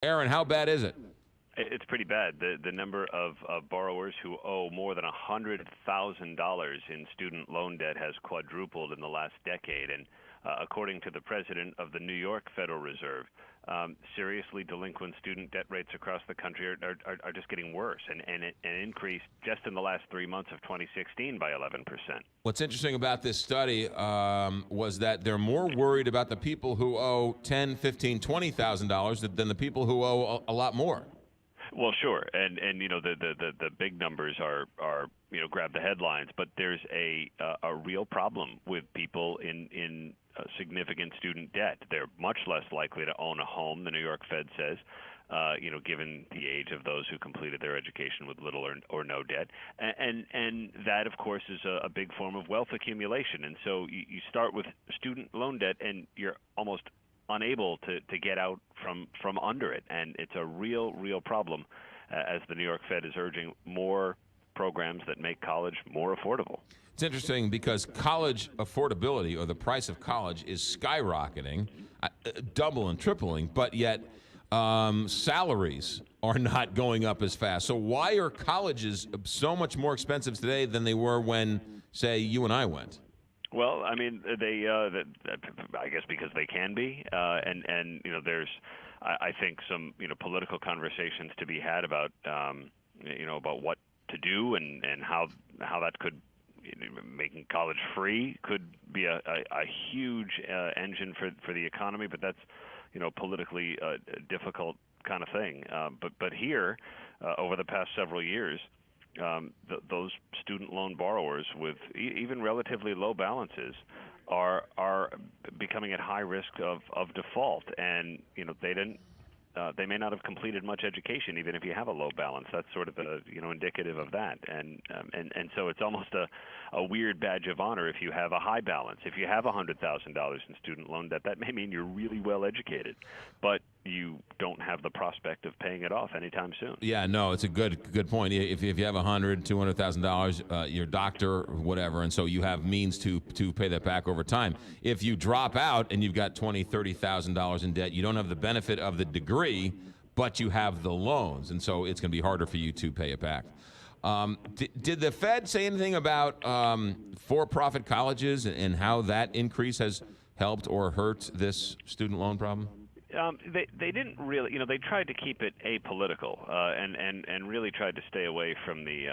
Aaron, how bad is it? It's pretty bad. The number of borrowers who owe more than $100,000 in student loan debt has quadrupled in the last decade. And according to the president of the New York Federal Reserve, seriously delinquent student debt rates across the country are just getting worse and increased just in the last 3 months of 2016 by 11%. What's interesting about this study was that they're more worried about the people who owe $10, $15, $20,000 than the people who owe a lot more. Well, sure, and the big numbers are grab the headlines, but there's a real problem with people in significant student debt. They're much less likely to own a home, the New York Fed says, given the age of those who completed their education with little or no debt, and that of course is a big form of wealth accumulation. And so you start with student loan debt, and you're almost unable to get out from under it, and it's a real problem as the New York Fed is urging more programs that make college more affordable. It's interesting because college affordability, or the price of college, is skyrocketing, double and tripling, but yet salaries are not going up as fast. So why are colleges so much more expensive today than they were when, say, you and I went? Well, I mean, I guess because they can be, and there's, I think, some political conversations to be had about about what to do and how that could, making college free could be a huge engine for the economy, but that's politically difficult kind of thing. But here, over the past several years, those student loan borrowers with even relatively low balances are becoming at high risk of default, and they may not have completed much education even if you have a low balance. That's sort of indicative of that, and so it's almost a weird badge of honor if you have a high balance. If you have $100,000 in student loan debt, that may mean you're really well educated, but you don't have the prospect of paying it off anytime soon. Yeah, no, it's a good point. If you have $100,000, $200,000, your doctor, whatever, and so you have means to pay that back over time. If you drop out and you've got $20,000, $30,000 in debt, you don't have the benefit of the degree, but you have the loans, and so it's going to be harder for you to pay it back. Did the Fed say anything about for-profit colleges and how that increase has helped or hurt this student loan problem? They didn't really, they tried to keep it apolitical and really tried to stay away from the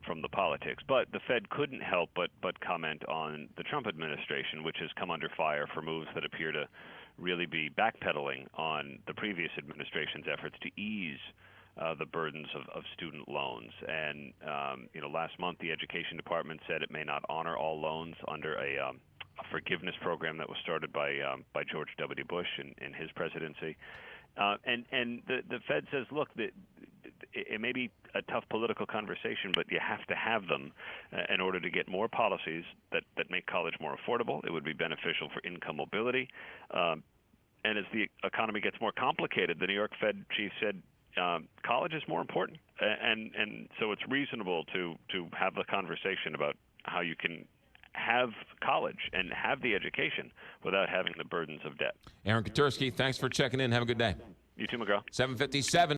from the politics. But the Fed couldn't help but comment on the Trump administration, which has come under fire for moves that appear to really be backpedaling on the previous administration's efforts to ease the burdens of student loans. And last month the Education Department said it may not honor all loans under a forgiveness program that was started by George W. Bush in his presidency, and the Fed says, look, it may be a tough political conversation, but you have to have them in order to get more policies that make college more affordable. It would be beneficial for income mobility, and as the economy gets more complicated, the New York Fed chief said college is more important, and so it's reasonable to have the conversation about how you can have college and have the education without having the burdens of debt. Aaron Katursky, thanks for checking in. Have a good day. You too, McGraw. 7:57.